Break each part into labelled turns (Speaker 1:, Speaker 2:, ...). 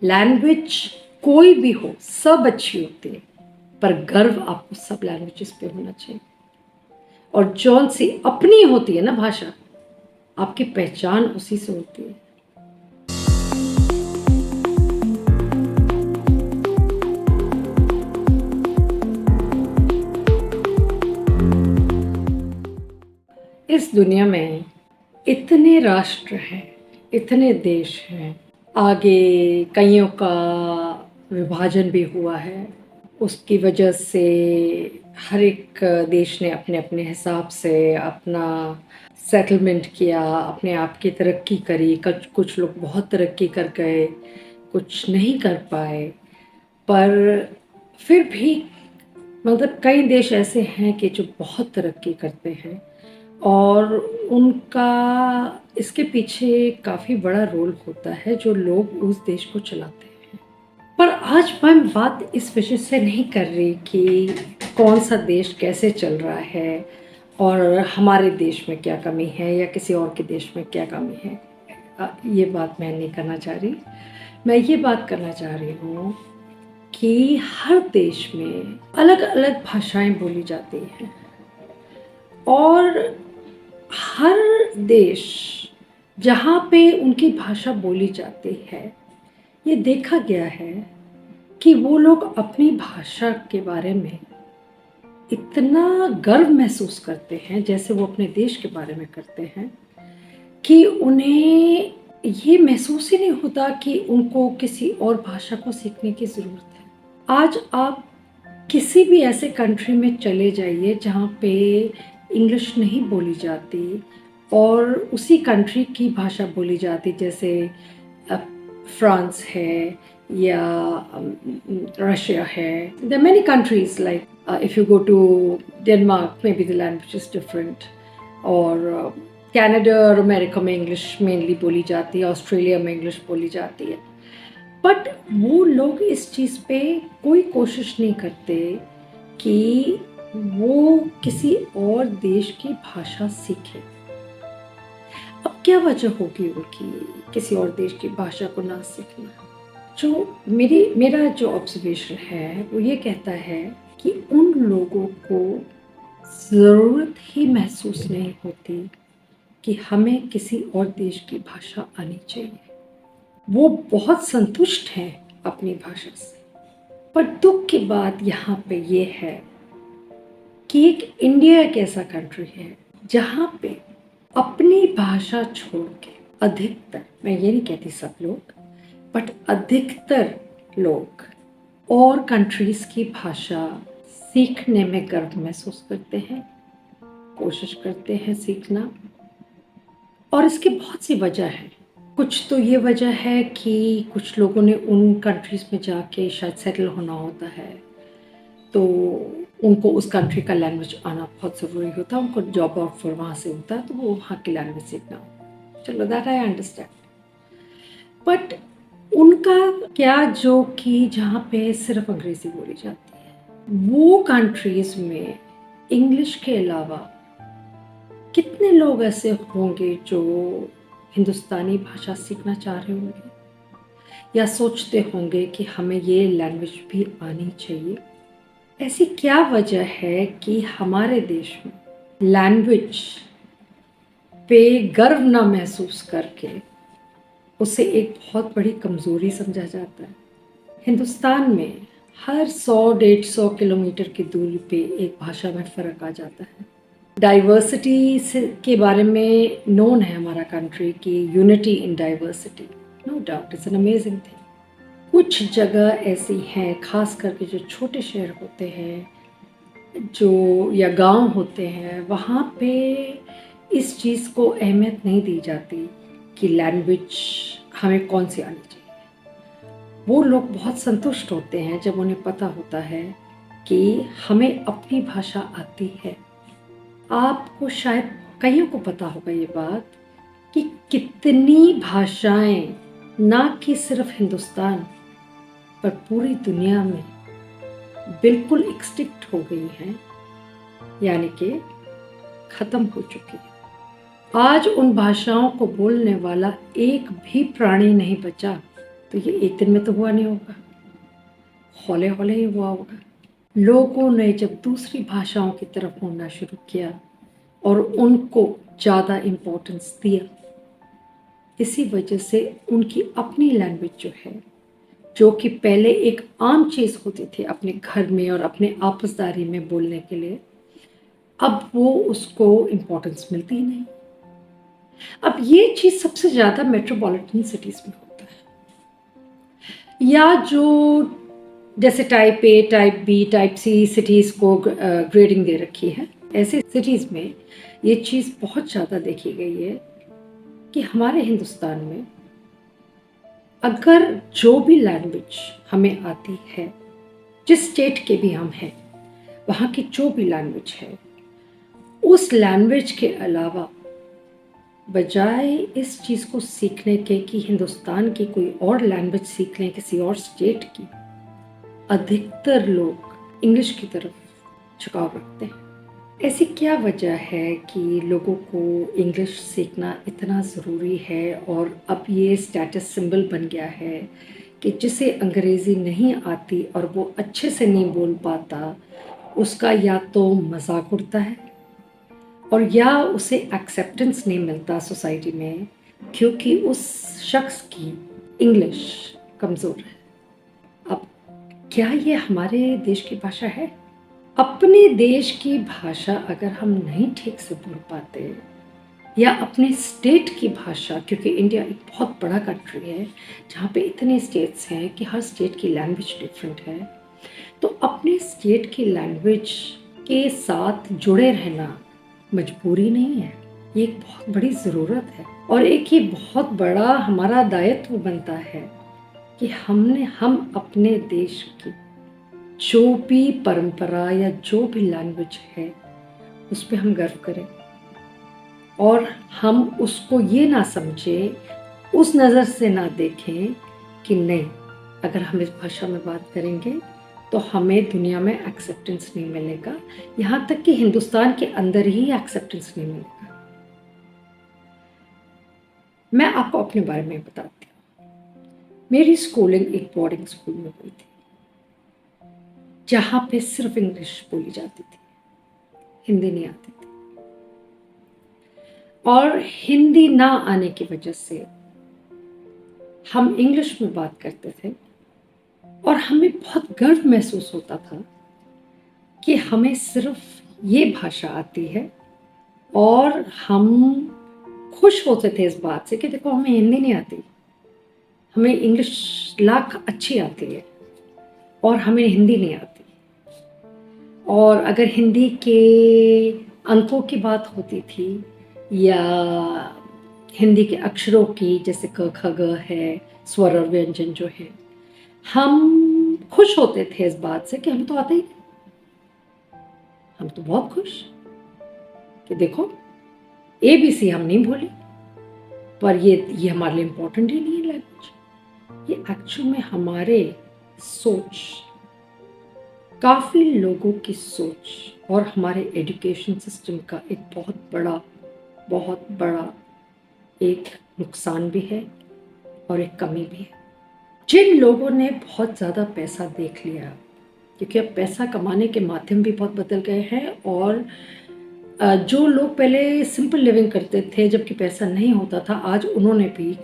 Speaker 1: Language कोई भी हो, सब अच्छी होती है, पर गर्व आपको सब लैंग्वेजेस पे होना चाहिए। और जौन सी अपनी होती है ना भाषा, आपकी पहचान उसी से होती है। इस दुनिया में इतने राष्ट्र हैं, इतने देश हैं, आगे कईयों का विभाजन भी हुआ है। उसकी वजह से हर एक देश ने अपने अपने हिसाब से अपना सेटलमेंट किया, अपने आप की तरक्की करी। कुछ लोग बहुत तरक्की कर गए, कुछ नहीं कर पाए, पर फिर भी मतलब कई देश ऐसे हैं कि जो बहुत तरक्की करते हैं और उनका इसके पीछे काफ़ी बड़ा रोल होता है जो लोग उस देश को चलाते हैं। पर आज मैं बात इस विषय से नहीं कर रही कि कौन सा देश कैसे चल रहा है और हमारे देश में क्या कमी है या किसी और के देश में क्या कमी है। ये बात मैं नहीं करना चाह रही। मैं ये बात करना चाह रही हूँ कि हर देश में अलग अलग भाषाएं बोली जाती हैं और हर देश जहाँ पे उनकी भाषा बोली जाती है, ये देखा गया है कि वो लोग अपनी भाषा के बारे में इतना गर्व महसूस करते हैं, जैसे वो अपने देश के बारे में करते हैं, कि उन्हें ये महसूस ही नहीं होता कि उनको किसी और भाषा को सीखने की ज़रूरत है। आज आप किसी भी ऐसे कंट्री में चले जाइए जहाँ पे इंग्लिश नहीं बोली जाती और उसी कंट्री की भाषा बोली जाती, जैसे फ्रांस है या रशिया है। There many countries like if you go to Denmark may be the language is different, और कनाडा और अमेरिका में इंग्लिश मेनली बोली जाती है, ऑस्ट्रेलिया में इंग्लिश बोली जाती है। बट वो लोग इस चीज़ पे कोई कोशिश नहीं करते कि वो किसी और देश की भाषा सीखें। अब क्या वजह होगी उनकी किसी और देश की भाषा को ना सीखना? जो मेरा जो ऑब्जर्वेशन है वो ये कहता है कि उन लोगों को ज़रूरत ही महसूस नहीं होती कि हमें किसी और देश की भाषा आनी चाहिए। वो बहुत संतुष्ट हैं अपनी भाषा से। पर दुख की बात यहाँ पे ये है कि एक इंडिया एक ऐसा कंट्री है जहाँ पे अपनी भाषा छोड़ के अधिकतर, मैं ये नहीं कहती सब लोग, बट अधिकतर लोग और कंट्रीज की भाषा सीखने में गर्व महसूस करते हैं, कोशिश करते हैं सीखना। और इसकी बहुत सी वजह है। कुछ तो ये वजह है कि कुछ लोगों ने उन कंट्रीज़ में जाके शायद सेटल होना होता है, तो उनको उस कंट्री का लैंग्वेज आना बहुत ज़रूरी होता है। उनको जॉब ऑफर वहाँ से होता है तो वो वहाँ की लैंग्वेज सीखना होता है। चलो, दैट आई अंडरस्टैंड। बट उनका क्या जो कि जहाँ पे सिर्फ अंग्रेज़ी बोली जाती है, वो कंट्रीज़ में इंग्लिश के अलावा कितने लोग ऐसे होंगे जो हिंदुस्तानी भाषा सीखना चाह रहे होंगे या सोचते होंगे कि हमें ये लैंग्वेज भी आनी चाहिए? ऐसी क्या वजह है कि हमारे देश में लैंग्वेज पे गर्व ना महसूस करके उसे एक बहुत बड़ी कमज़ोरी समझा जाता है? हिंदुस्तान में हर 100-150 किलोमीटर की दूरी पे एक भाषा में फ़र्क आ जाता है। डाइवर्सिटी से के बारे में नोन है हमारा कंट्री की, unity in diversity, no doubt is an amazing thing. कुछ जगह ऐसी हैं, खास करके जो छोटे शहर होते हैं जो या गांव होते हैं, वहाँ पे इस चीज़ को अहमियत नहीं दी जाती कि लैंग्वेज हमें कौन सी आनी चाहिए। वो लोग बहुत संतुष्ट होते हैं जब उन्हें पता होता है कि हमें अपनी भाषा आती है। आपको शायद कईयों को पता होगा ये बात कि कितनी भाषाएं ना कि सिर्फ हिंदुस्तान पर पूरी दुनिया में बिल्कुल एक्सटिंक्ट हो गई हैं, यानी कि ख़त्म हो चुकी है। आज उन भाषाओं को बोलने वाला एक भी प्राणी नहीं बचा तो ये एक दिन में तो हुआ नहीं होगा, हौले हौले ही हुआ होगा। लोगों ने जब दूसरी भाषाओं की तरफ मुड़ना शुरू किया और उनको ज़्यादा इम्पोर्टेंस दिया, इसी वजह से उनकी अपनी लैंग्वेज जो है, जो कि पहले एक आम चीज़ होती थी अपने घर में और अपने आपसदारी में बोलने के लिए, अब वो उसको इम्पोर्टेंस मिलती ही नहीं। अब ये चीज़ सबसे ज़्यादा मेट्रोपॉलिटन सिटीज़ में होता है, या जो जैसे type A, type B, type C cities को ग्रेडिंग दे रखी है, ऐसे सिटीज़ में ये चीज़ बहुत ज़्यादा देखी गई है कि हमारे हिंदुस्तान में अगर जो भी लैंग्वेज हमें आती है, जिस स्टेट के भी हम हैं, वहाँ की जो भी लैंग्वेज है, उस लैंग्वेज के अलावा बजाय इस चीज़ को सीखने के कि हिंदुस्तान की कोई और लैंग्वेज सीख लें किसी और स्टेट की, अधिकतर लोग इंग्लिश की तरफ झुकाव रखते हैं। ऐसी क्या वजह है कि लोगों को इंग्लिश सीखना इतना ज़रूरी है और अब ये स्टेटस सिंबल बन गया है कि जिसे अंग्रेज़ी नहीं आती और वो अच्छे से नहीं बोल पाता, उसका या तो मजाक उड़ता है और या उसे एक्सेप्टेंस नहीं मिलता सोसाइटी में, क्योंकि उस शख्स की इंग्लिश कमज़ोर है। अब क्या ये हमारे देश की भाषा है? अपने देश की भाषा अगर हम नहीं ठीक से बोल पाते, या अपने स्टेट की भाषा, क्योंकि इंडिया एक बहुत बड़ा कंट्री है जहाँ पे इतने स्टेट्स हैं कि हर स्टेट की लैंग्वेज डिफरेंट है, तो अपने स्टेट की लैंग्वेज के साथ जुड़े रहना मजबूरी नहीं है, ये एक बहुत बड़ी ज़रूरत है और एक ये बहुत बड़ा हमारा दायित्व बनता है कि हम अपने देश की जो भी परंपरा या जो भी लैंग्वेज है उस पर हम गर्व करें और हम उसको ये ना समझें, उस नज़र से ना देखें कि नहीं, अगर हम इस भाषा में बात करेंगे तो हमें दुनिया में एक्सेप्टेंस नहीं मिलेगा, यहाँ तक कि हिंदुस्तान के अंदर ही एक्सेप्टेंस नहीं मिलेगा। मैं आपको अपने बारे में बताती हूँ। मेरी स्कूलिंग एक बोर्डिंग स्कूल में हुई थी जहाँ पे सिर्फ इंग्लिश बोली जाती थी, हिंदी नहीं आती थी। और हिंदी ना आने की वजह से हम इंग्लिश में बात करते थे और हमें बहुत गर्व महसूस होता था कि हमें सिर्फ ये भाषा आती है और हम खुश होते थे इस बात से कि देखो हमें हिंदी नहीं आती, हमें इंग्लिश लाख अच्छी आती है और हमें हिंदी नहीं आती। और अगर हिंदी के अंकों की बात होती थी या हिंदी के अक्षरों की, जैसे क ख ग है, स्वर और व्यंजन जो है, हम खुश होते थे इस बात से कि हमें तो आता ही नहीं। हम तो बहुत खुश कि देखो ABC हम नहीं भूले, पर ये हमारे लिए इम्पोर्टेंट ही नहीं है लैंग्वेज। ये एक्चुअल में हमारे सोच, काफ़ी लोगों की सोच और हमारे एजुकेशन सिस्टम का एक बहुत बड़ा एक नुकसान भी है और एक कमी भी है। जिन लोगों ने बहुत ज़्यादा पैसा देख लिया, क्योंकि अब पैसा कमाने के माध्यम भी बहुत बदल गए हैं और जो लोग पहले सिंपल लिविंग करते थे जबकि पैसा नहीं होता था, आज उन्होंने भी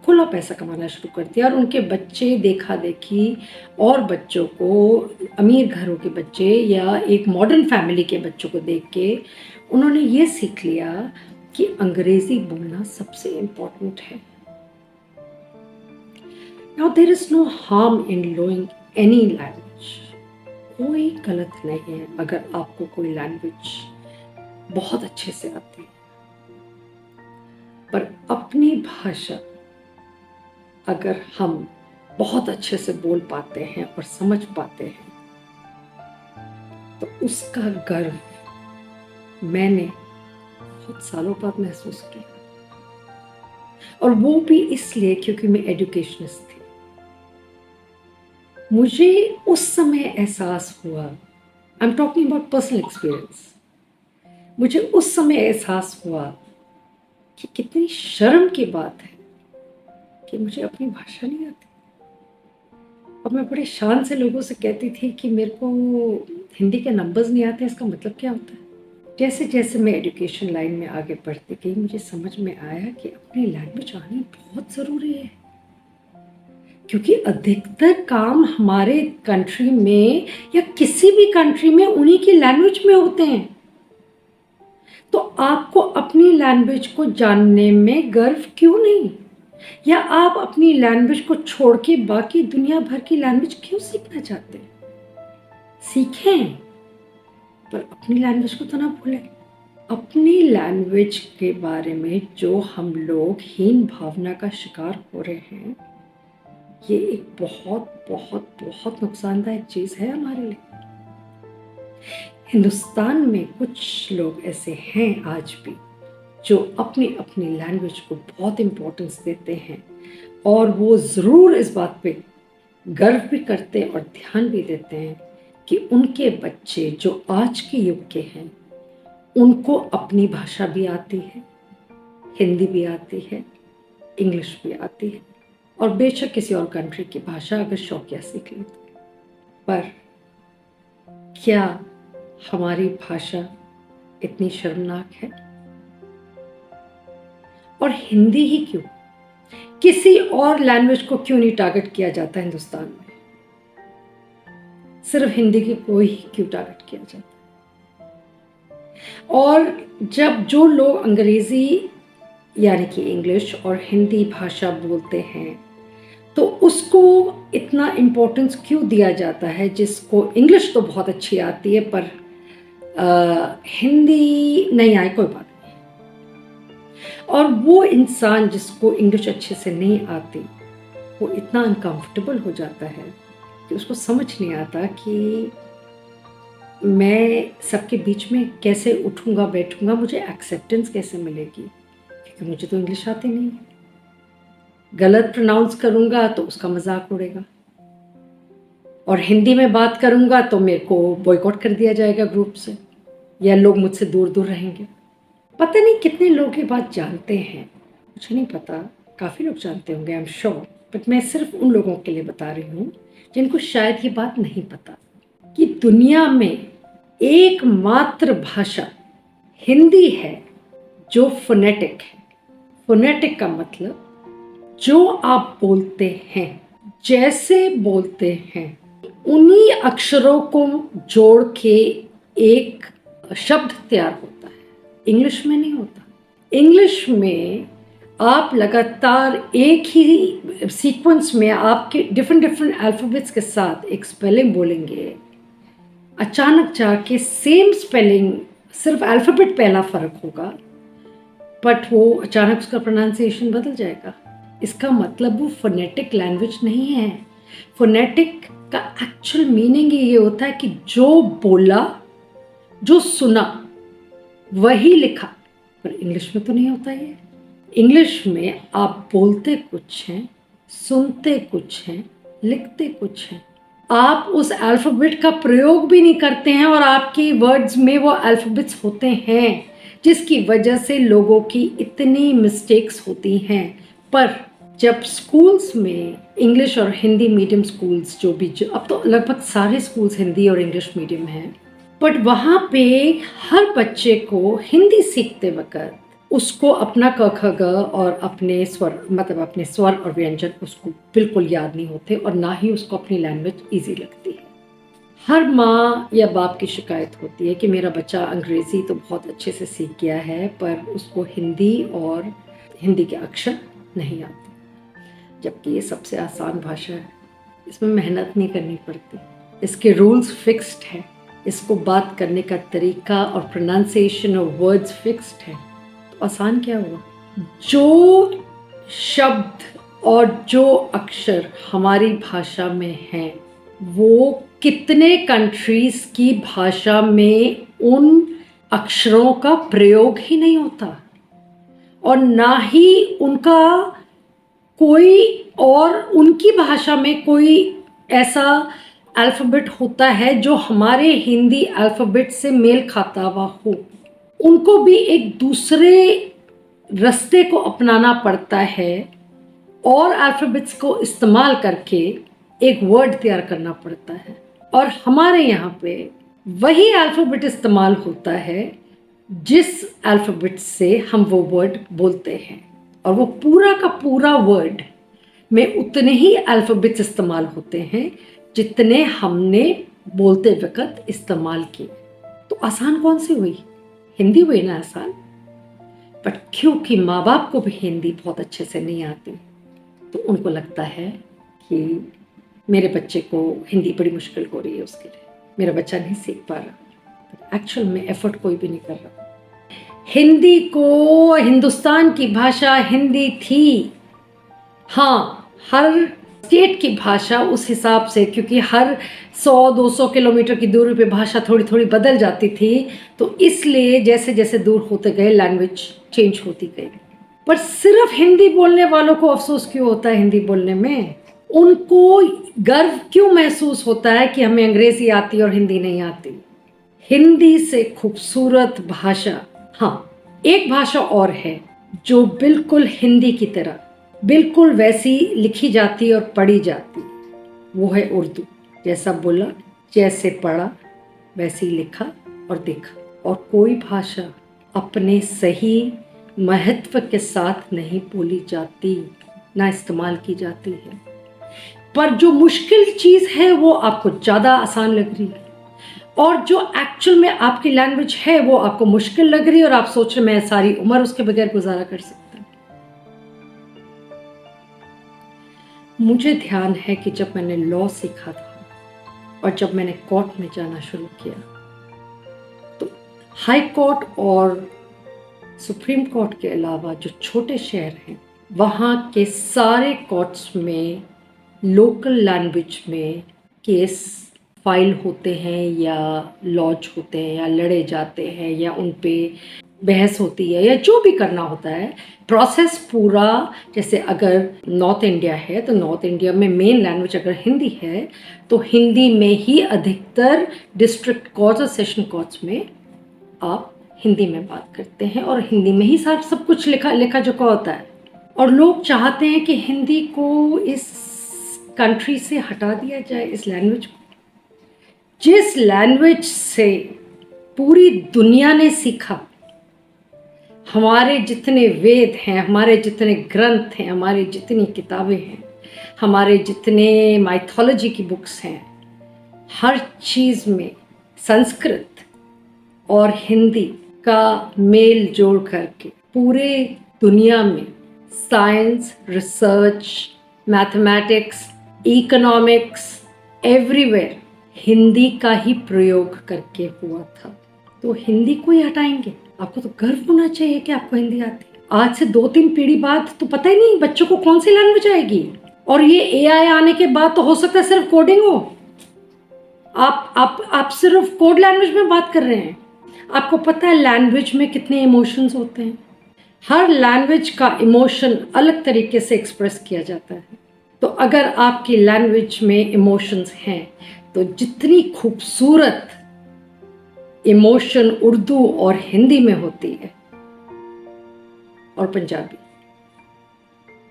Speaker 1: खुला पैसा कमाना शुरू कर दिया और उनके बच्चे देखा देखी और बच्चों को, अमीर घरों के बच्चे या एक मॉडर्न फैमिली के बच्चों को देख के उन्होंने ये सीख लिया कि अंग्रेजी बोलना सबसे इम्पोर्टेंट है। Now there is no harm in learning any language, कोई गलत नहीं है अगर आपको कोई लैंग्वेज बहुत अच्छे से आती है, पर अपनी भाषा अगर हम बहुत अच्छे से बोल पाते हैं और समझ पाते हैं तो उसका गर्व मैंने बहुत सालों बाद महसूस किया, और वो भी इसलिए क्योंकि मैं एजुकेशनिस्ट थी। मुझे उस समय एहसास हुआ, I am talking about personal experience, मुझे उस समय एहसास हुआ कि कितनी शर्म की बात है कि मुझे अपनी भाषा नहीं आती। और मैं बड़े शान से लोगों से कहती थी कि मेरे को हिंदी के नंबर्स नहीं आते, इसका मतलब क्या होता है। जैसे जैसे मैं एजुकेशन लाइन में आगे बढ़ती गई, मुझे समझ में आया कि अपनी लैंग्वेज आनी बहुत ज़रूरी है, क्योंकि अधिकतर काम हमारे कंट्री में या किसी भी कंट्री में उन्हीं की लैंग्वेज में होते हैं। तो आपको अपनी लैंग्वेज को जानने में गर्व क्यों नहीं, या आप अपनी लैंग्वेज को छोड़ के बाकी दुनिया भर की लैंग्वेज क्यों सीखना चाहते हैं। सीखें, पर अपनी लैंग्वेज को तो ना भूलें। अपनी लैंग्वेज के बारे में जो हम लोग हीन भावना का शिकार हो रहे हैं, ये एक बहुत बहुत बहुत नुकसानदायक चीज़ है हमारे लिए। हिंदुस्तान में कुछ लोग ऐसे हैं आज भी जो अपनी अपनी लैंग्वेज को बहुत इम्पोर्टेंस देते हैं, और वो ज़रूर इस बात पे गर्व भी करते और ध्यान भी देते हैं कि उनके बच्चे जो आज के युग के हैं उनको अपनी भाषा भी आती है, हिंदी भी आती है, इंग्लिश भी आती है, और बेशक किसी और कंट्री की भाषा अगर शौकिया सीख ले। पर क्या हमारी भाषा इतनी शर्मनाक है? और हिंदी ही क्यों, किसी और लैंग्वेज को क्यों नहीं टारगेट किया जाता हिंदुस्तान में? सिर्फ हिंदी की कोई ही क्यों टारगेट किया जाता? और जब जो लोग अंग्रेजी यानी कि इंग्लिश और हिंदी भाषा बोलते हैं, तो उसको इतना इम्पोर्टेंस क्यों दिया जाता है? जिसको इंग्लिश तो बहुत अच्छी आती है पर हिंदी नहीं आए कोई बात नहीं। और वो इंसान जिसको इंग्लिश अच्छे से नहीं आती, वो इतना अनकंफर्टेबल हो जाता है कि उसको समझ नहीं आता कि मैं सबके बीच में कैसे उठूंगा बैठूंगा, मुझे एक्सेप्टेंस कैसे मिलेगी, क्योंकि मुझे तो इंग्लिश आती नहीं है। गलत प्रोनाउंस करूंगा तो उसका मजाक उड़ेगा, और हिंदी में बात करूंगा तो मेरे को बॉयकॉट कर दिया जाएगा ग्रुप से, या लोग मुझसे दूर दूर रहेंगे। पता नहीं कितने लोग ये बात जानते हैं, मुझे नहीं पता, काफ़ी लोग जानते होंगे आई एम श्योर, बट मैं सिर्फ उन लोगों के लिए बता रही हूँ जिनको शायद ये बात नहीं पता कि दुनिया में एकमात्र भाषा हिंदी है जो फोनेटिक है। फोनेटिक का मतलब जो आप बोलते हैं, जैसे बोलते हैं, उन्हीं अक्षरों को जोड़ के एक शब्द तैयार होता है। इंग्लिश में नहीं होता। इंग्लिश में आप लगातार एक ही सीक्वेंस में आपके डिफरेंट अल्फ़ाबेट्स के साथ एक स्पेलिंग बोलेंगे, अचानक जाके सेम स्पेलिंग, सिर्फ अल्फ़ाबेट पहला फ़र्क होगा, बट वो अचानक उसका प्रोनाउंसिएशन बदल जाएगा। इसका मतलब वो फोनेटिक लैंग्वेज नहीं है। फोनेटिक का एक्चुअल मीनिंग ये होता है कि जो बोला, जो सुना, वही लिखा। पर इंग्लिश में तो नहीं होता ये। इंग्लिश में आप बोलते कुछ हैं, सुनते कुछ हैं, लिखते कुछ हैं। आप उस अल्फ़ाबेट का प्रयोग भी नहीं करते हैं, और आपके वर्ड्स में वो अल्फ़ाबेट्स होते हैं, जिसकी वजह से लोगों की इतनी मिस्टेक्स होती हैं। पर जब स्कूल्स में इंग्लिश और हिंदी मीडियम स्कूल्स जो अब तो लगभग सारे स्कूल्स हिंदी और इंग्लिश मीडियम हैं, बट वहाँ पे हर बच्चे को हिंदी सीखते वक्त उसको अपना क ख ग और अपने स्वर, मतलब अपने स्वर और व्यंजन उसको बिल्कुल याद नहीं होते, और ना ही उसको अपनी लैंग्वेज ईजी लगती है। हर माँ या बाप की शिकायत होती है कि मेरा बच्चा अंग्रेज़ी तो बहुत अच्छे से सीख गया है, पर उसको हिंदी और हिंदी के अक्षर नहीं आते, जबकि ये सबसे आसान भाषा है। इसमें मेहनत नहीं करनी पड़ती, इसके रूल्स फिक्स्ड हैं, इसको बात करने का तरीका और प्रोनाउंसिएशन और वर्ड्स फिक्स्ड है। तो आसान क्या हुआ? जो शब्द और जो अक्षर हमारी भाषा में हैं, वो कितने कंट्रीज की भाषा में उन अक्षरों का प्रयोग ही नहीं होता, और ना ही उनका कोई और उनकी भाषा में कोई ऐसा अल्फ़ाबेट होता है जो हमारे हिंदी अल्फ़ाबेट से मेल खाता हुआ हो। उनको भी एक दूसरे रास्ते को अपनाना पड़ता है, और अल्फ़ाबेट्स को इस्तेमाल करके एक वर्ड तैयार करना पड़ता है, और हमारे यहाँ पे वही अल्फ़ाबेट इस्तेमाल होता है जिस अल्फ़ाबेट से हम वो वर्ड बोलते हैं, और वो पूरा का पूरा वर्ड में उतने ही अल्फ़ाबेट्स इस्तेमाल होते हैं जितने हमने बोलते वक़्त इस्तेमाल किए। तो आसान कौन सी हुई? हिंदी हुई ना आसान। बट क्योंकि माँ बाप को भी हिंदी बहुत अच्छे से नहीं आती, तो उनको लगता है कि मेरे बच्चे को हिंदी बड़ी मुश्किल हो रही है, उसके लिए मेरा बच्चा नहीं सीख पा रहा। एक्चुअल में एफर्ट कोई भी नहीं कर रहा। हिंदी को, हिंदुस्तान की भाषा हिंदी थी, हाँ, हर स्टेट की भाषा उस हिसाब से, क्योंकि हर 100-200 किलोमीटर की दूरी पे भाषा थोड़ी थोड़ी बदल जाती थी, तो इसलिए जैसे जैसे दूर होते गए लैंग्वेज चेंज होती गई। पर सिर्फ हिंदी बोलने वालों को अफसोस क्यों होता है हिंदी बोलने में? उनको गर्व क्यों महसूस होता है कि हमें अंग्रेजी आती और हिंदी नहीं आती? हिंदी से खूबसूरत भाषा, हाँ, एक भाषा और है जो बिल्कुल हिंदी की तरह बिल्कुल वैसी लिखी जाती और पढ़ी जाती, वो है उर्दू। जैसा बोला, जैसे पढ़ा, वैसे ही लिखा और देखा। और कोई भाषा अपने सही महत्व के साथ नहीं बोली जाती, ना इस्तेमाल की जाती है। पर जो मुश्किल चीज़ है वो आपको ज़्यादा आसान लग रही है, और जो एक्चुअल में आपकी लैंग्वेज है वो आपको मुश्किल लग रही है, और आप सोच रहे मैं सारी उम्र उसके बगैर गुजारा कर सकता। मुझे ध्यान है कि जब मैंने लॉ सीखा था और जब मैंने कोर्ट में जाना शुरू किया, तो हाई कोर्ट और सुप्रीम कोर्ट के अलावा जो छोटे शहर हैं, वहाँ के सारे कोर्ट्स में लोकल लैंग्वेज में केस फाइल होते हैं या लॉन्च होते हैं या लड़े जाते हैं या उन पे बहस होती है या जो भी करना होता है। प्रोसेस पूरा, जैसे अगर नॉर्थ इंडिया है तो नॉर्थ इंडिया में मेन लैंग्वेज अगर हिंदी है तो हिंदी में ही अधिकतर डिस्ट्रिक्ट कोर्ट्स और सेशन कोर्ट्स में आप हिंदी में बात करते हैं, और हिंदी में ही सब कुछ लिखा जोखा होता है। और लोग चाहते हैं कि हिंदी को इस कंट्री से हटा दिया जाए, इस लैंग्वेज को, जिस लैंग्वेज से पूरी दुनिया ने सीखा। हमारे जितने वेद हैं, हमारे जितने ग्रंथ हैं, हमारी जितनी किताबें हैं, हमारे जितने माइथोलॉजी की बुक्स हैं, हर चीज़ में संस्कृत और हिंदी का मेल जोड़ करके पूरे दुनिया में science, research, mathematics, economics, everywhere Hindi का ही प्रयोग करके हुआ था। तो हिंदी को ही हटाएंगे? आपको तो गर्व होना चाहिए कि आपको हिंदी आती है। आज से 2-3 पीढ़ी बाद तो पता ही नहीं बच्चों को कौन सी लैंग्वेज आएगी, और ये एआई आने के बाद तो हो सकता है सिर्फ कोडिंग हो। आप सिर्फ कोड लैंग्वेज में बात कर रहे हैं। आपको पता है लैंग्वेज में कितने इमोशंस होते हैं? हर लैंग्वेज का इमोशन अलग तरीके से एक्सप्रेस किया जाता है। तो अगर आपकी लैंग्वेज में इमोशंस हैं तो जितनी खूबसूरत इमोशन उर्दू और हिंदी में होती है और पंजाबी,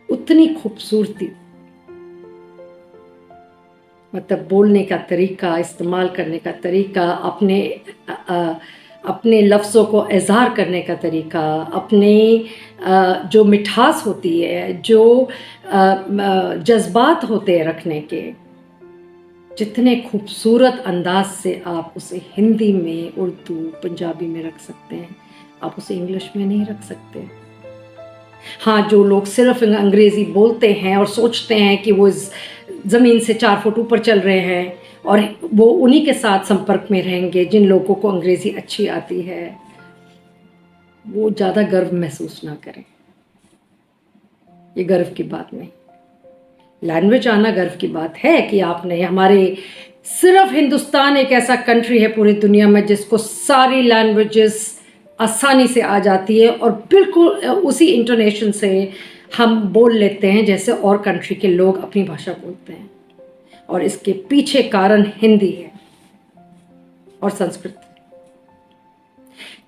Speaker 1: उतनी खूबसूरती, मतलब बोलने का तरीका, इस्तेमाल करने का तरीका, अपने लफ्ज़ों को इज़हार करने का तरीका, अपने जो मिठास होती है, जो जज्बात होते हैं रखने के, जितने खूबसूरत अंदाज से आप उसे हिंदी में, उर्दू, पंजाबी में रख सकते हैं, आप उसे इंग्लिश में नहीं रख सकते। हाँ, जो लोग सिर्फ अंग्रेज़ी बोलते हैं और सोचते हैं कि वो ज़मीन से 4 फुट ऊपर चल रहे हैं और वो उन्हीं के साथ संपर्क में रहेंगे जिन लोगों को अंग्रेज़ी अच्छी आती है, वो ज़्यादा गर्व महसूस ना करें। ये गर्व की बात नहीं। लैंग्वेज आना गर्व की बात है कि आपने, हमारे सिर्फ हिंदुस्तान एक ऐसा कंट्री है पूरी दुनिया में जिसको सारी लैंग्वेजेस आसानी से आ जाती है और बिल्कुल उसी इंटोनेशन से हम बोल लेते हैं जैसे और कंट्री के लोग अपनी भाषा बोलते हैं। और इसके पीछे कारण हिंदी है और संस्कृत,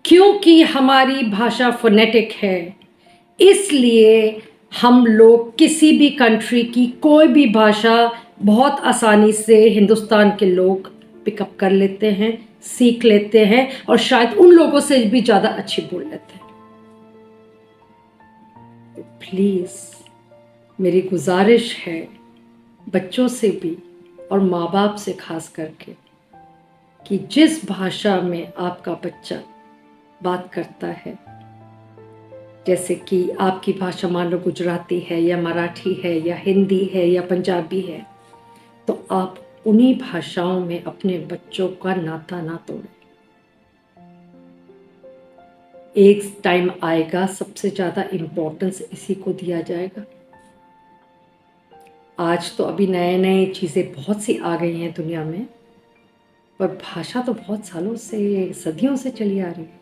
Speaker 1: क्योंकि हमारी भाषा फोनेटिक है, इसलिए हम लोग किसी भी कंट्री की कोई भी भाषा बहुत आसानी से हिंदुस्तान के लोग पिकअप कर लेते हैं, सीख लेते हैं और शायद उन लोगों से भी ज़्यादा अच्छी बोल लेते हैं। तो प्लीज़ मेरी गुजारिश है बच्चों से भी और माँ बाप से खास करके कि जिस भाषा में आपका बच्चा बात करता है, जैसे कि आपकी भाषा मान लो गुजराती है या मराठी है या हिंदी है या पंजाबी है, तो आप उन्हीं भाषाओं में अपने बच्चों का नाता ना तोड़ें। एक टाइम आएगा सबसे ज़्यादा इम्पोर्टेंस इसी को दिया जाएगा। आज तो अभी नए नए चीज़ें बहुत सी आ गई हैं दुनिया में, पर भाषा तो बहुत सालों से, सदियों से चली आ रही है।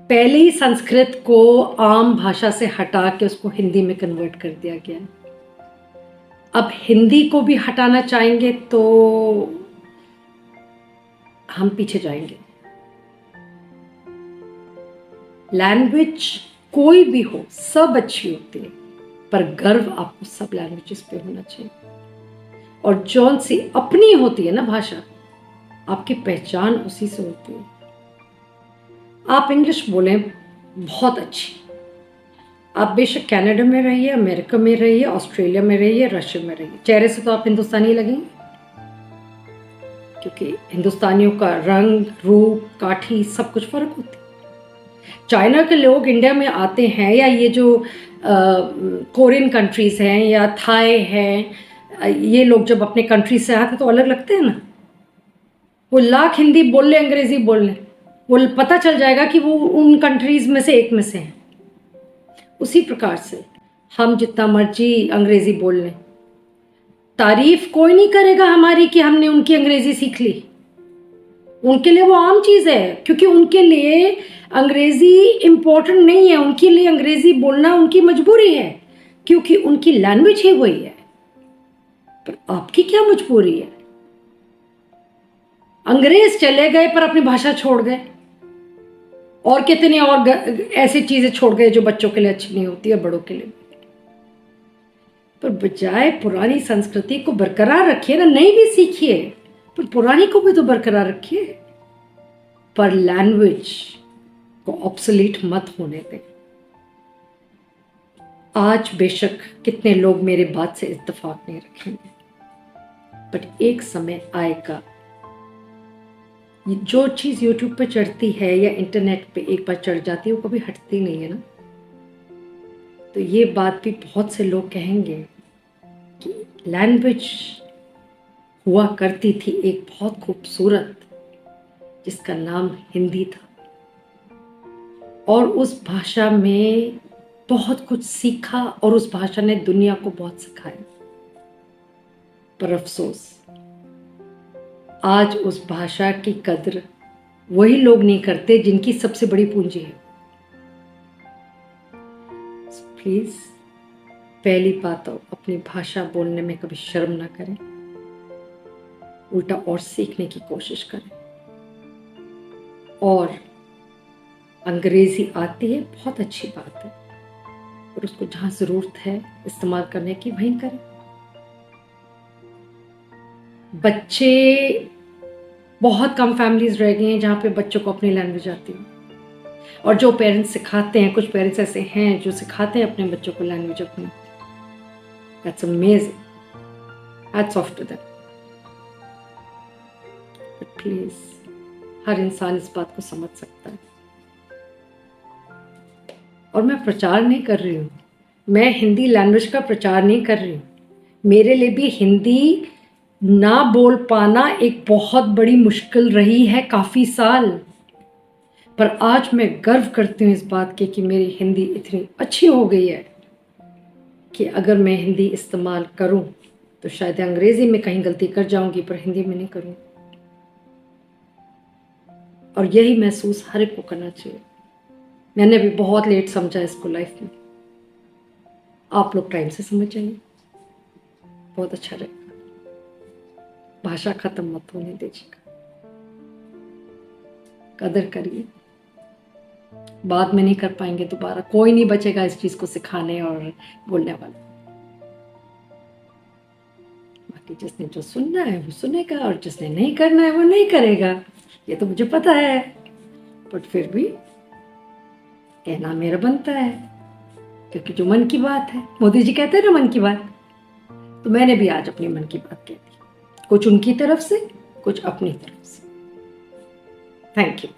Speaker 1: पहले ही संस्कृत को आम भाषा से हटा के उसको हिंदी में कन्वर्ट कर दिया गया है। अब हिंदी को भी हटाना चाहेंगे तो हम पीछे जाएंगे। लैंग्वेज कोई भी हो, सब अच्छी होती है, पर गर्व आपको सब लैंग्वेजेस पे होना चाहिए। और जौन सी अपनी होती है ना भाषा, आपकी पहचान उसी से होती है। आप इंग्लिश बोलें बहुत अच्छी, आप बेशक कनाडा में रहिए, अमेरिका में रहिए, ऑस्ट्रेलिया में रहिए, रशिया में रहिए, चेहरे से तो आप हिंदुस्तानी लगेंगे, क्योंकि हिंदुस्तानियों का रंग, रूप, काठी सब कुछ फर्क होती है। चाइना के लोग इंडिया में आते हैं, या ये जो कोरियन कंट्रीज हैं या थाई हैं, ये लोग जब अपने कंट्री से आते तो अलग लगते हैं ना। वो लाख हिंदी बोल ले, अंग्रेजी बोल ले, वो पता चल जाएगा कि वो उन कंट्रीज में से एक में से हैं। उसी प्रकार से हम जितना मर्जी अंग्रेजी बोल लें, तारीफ कोई नहीं करेगा हमारी कि हमने उनकी अंग्रेजी सीख ली। उनके लिए वो आम चीज़ है, क्योंकि उनके लिए अंग्रेजी इम्पोर्टेंट नहीं है। उनके लिए अंग्रेजी बोलना उनकी मजबूरी है, क्योंकि उनकी लैंग्वेज ही वही है। पर आपकी क्या मजबूरी है? अंग्रेज चले गए पर अपनी भाषा छोड़ गए, और कितने और ऐसी चीजें छोड़ गए जो बच्चों के लिए अच्छी नहीं होती है, बड़ों के लिए। पर बजाय पुरानी संस्कृति को बरकरार रखिए ना, नई भी सीखिए, पर पुरानी को भी तो बरकरार रखिए। पर लैंग्वेज को ऑब्सोलीट मत होने दें। आज बेशक कितने लोग मेरे बात से इत्तेफाक नहीं रखेंगे, बट एक समय आएगा, जो चीज़ यूट्यूब पे चढ़ती है या इंटरनेट पे एक बार चढ़ जाती है वो कभी हटती नहीं है ना। तो ये बात भी बहुत से लोग कहेंगे कि लैंग्वेज हुआ करती थी एक बहुत खूबसूरत, जिसका नाम हिंदी था, और उस भाषा में बहुत कुछ सीखा और उस भाषा ने दुनिया को बहुत सिखाया। पर अफसोस आज उस भाषा की कद्र वही लोग नहीं करते जिनकी सबसे बड़ी पूंजी है। प्लीज पहली बात तो अपनी भाषा बोलने में कभी शर्म ना करें, उल्टा और सीखने की कोशिश करें। और अंग्रेजी आती है बहुत अच्छी बात है, और उसको जहाँ ज़रूरत है इस्तेमाल करने की वहीं करें। बच्चे, बहुत कम फैमिलीज रह गई हैं जहाँ पे बच्चों को अपनी लैंग्वेज आती है, और जो पेरेंट्स सिखाते हैं, कुछ पेरेंट्स ऐसे हैं जो सिखाते हैं अपने बच्चों को लैंग्वेज अपनी। That's amazing, hats off to them. But please, हर इंसान इस बात को समझ सकता है। और मैं प्रचार नहीं कर रही हूँ, मैं हिंदी लैंग्वेज का प्रचार नहीं कर रही हूँ। मेरे लिए भी हिंदी ना बोल पाना एक बहुत बड़ी मुश्किल रही है काफ़ी साल, पर आज मैं गर्व करती हूँ इस बात के कि मेरी हिंदी इतनी अच्छी हो गई है कि अगर मैं हिंदी इस्तेमाल करूँ तो शायद अंग्रेज़ी में कहीं गलती कर जाऊँगी, पर हिंदी में नहीं करूँ। और यही महसूस हर एक को करना चाहिए। मैंने भी बहुत लेट समझा इसको लाइफ में, आप लोग टाइम से समझ जाइए, बहुत अच्छा रहेगा। भाषा खत्म मत होने दीजिएगा, कदर करिए। बाद में नहीं कर पाएंगे दोबारा, कोई नहीं बचेगा इस चीज़ को सिखाने और बोलने वाला। बाकी जिसने जो सुनना है वो सुनेगा और जिसने नहीं करना है वो नहीं करेगा, ये तो मुझे पता है। बट फिर भी कहना मेरा बनता है, क्योंकि जो मन की बात है, मोदी जी कहते हैं ना मन की बात, तो मैंने भी आज अपनी मन की बात कह दी, कुछ उनकी तरफ से, कुछ अपनी तरफ से। Thank you.